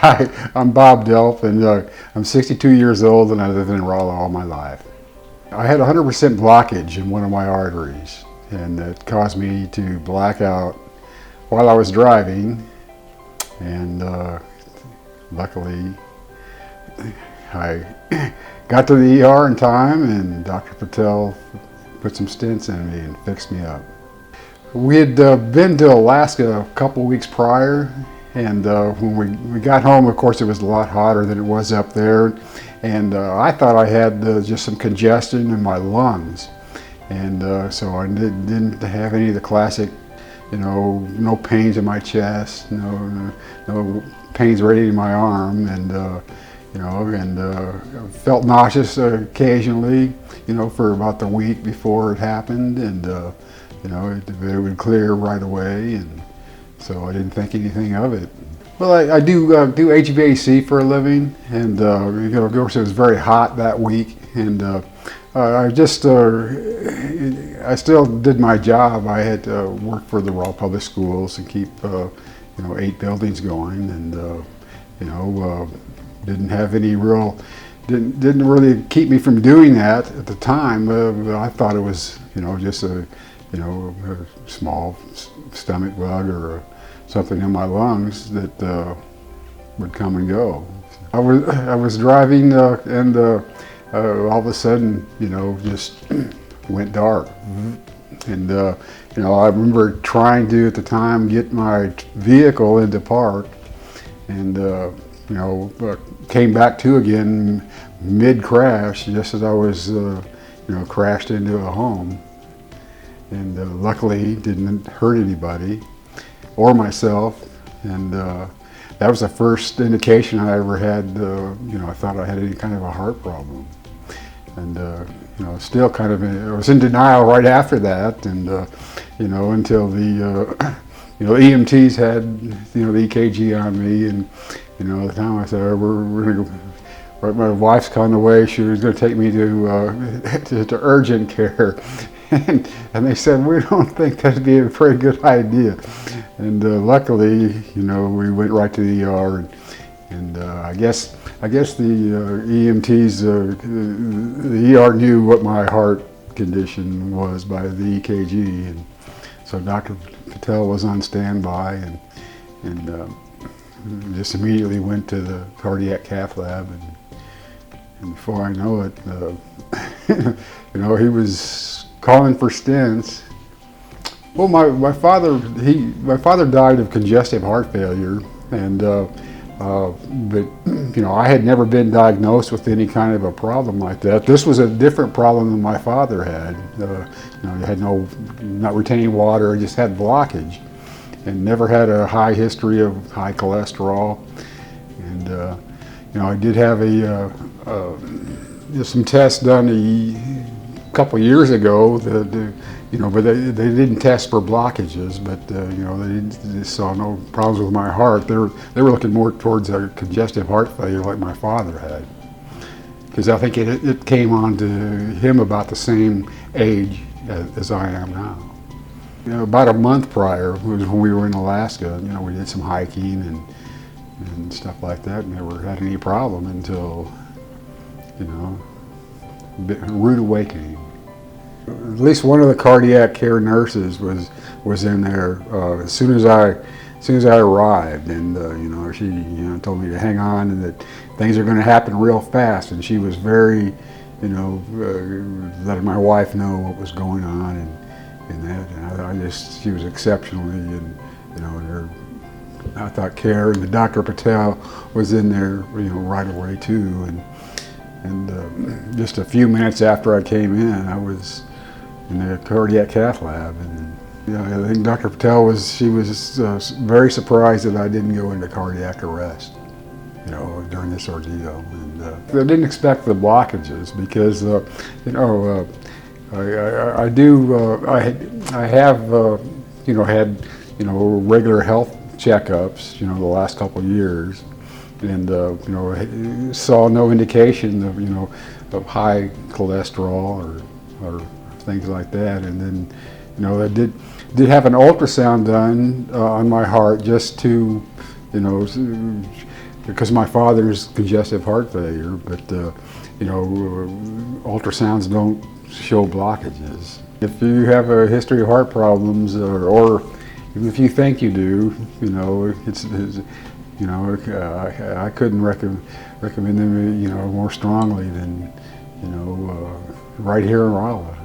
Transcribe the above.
Hi, I'm Bob Delp, and I'm 62 years old, and I live in Rolla all my life. I had 100% blockage in one of my arteries, and it caused me to black out while I was driving, and luckily I got to the ER in time, and Dr. Patel put some stents in me and fixed me up. We had been to Alaska a couple weeks prior, and when we got home, of course, it was a lot hotter than it was up there, and I thought I had just some congestion in my lungs, and so I didn't have any of the classic, no pains in my chest, no pains right in my arm, and felt nauseous occasionally, for about the week before it happened, and it would clear right away, and so I didn't think anything of it. Well, I do HVAC for a living, and of course it was very hot that week, and I still did my job. I had to work for the Rolla Public Schools and keep 8 buildings going, and didn't have any real. Didn't really keep me from doing that at the time. I thought it was just a small stomach bug or something in my lungs that would come and go. I was driving and all of a sudden just went dark. And I remember trying to at the time get my vehicle into park, and came back to again mid-crash just as I was crashed into a home, and luckily didn't hurt anybody or myself, and that was the first indication I ever had. I thought I had any kind of a heart problem, and still kind of I was in denial right after that, and until the EMTs had the EKG on me, and at the time I said, we're gonna go. Right, my wife's on the way. She was going to take me to urgent care, and they said, we don't think that'd be a very good idea. And luckily, we went right to the ER, and I guess the EMTs, the ER knew what my heart condition was by the EKG, and so Dr. Patel was on standby, and just immediately went to the cardiac cath lab, and before I know it, he was calling for stents. Well, my father died of congestive heart failure, and but I had never been diagnosed with any kind of a problem like that. This was a different problem than my father had. He had not retaining water, just had blockage, and never had a high history of high cholesterol, and I did have some tests done a couple years ago that but they didn't test for blockages, but they saw no problems with my heart. They were looking more towards a congestive heart failure like my father had, because I think it came on to him about the same age as I am now. About a month prior was when we were in Alaska. We did some hiking and stuff like that, and never had any problem until rude awakening. At least one of the cardiac care nurses was in there as soon as I arrived, and she told me to hang on and that things are going to happen real fast, and she was very letting my wife know what was going on, and that, and she was exceptionally, and I thought care, and the Dr. Patel was in there right away too, and just a few minutes after I came in, I was in the cardiac cath lab, and I think Dr. Patel was very surprised that I didn't go into cardiac arrest, during this ordeal, and I didn't expect the blockages because I have had regular health checkups the last couple of years, and saw no indication of high cholesterol or things like that, and then I did have an ultrasound done on my heart just to because my father's congestive heart failure, but you know, ultrasounds don't show blockages. If you have a history of heart problems, or even if you think you do, you know, you know, I couldn't recommend them, you know, more strongly than, you know, right here in Rolla.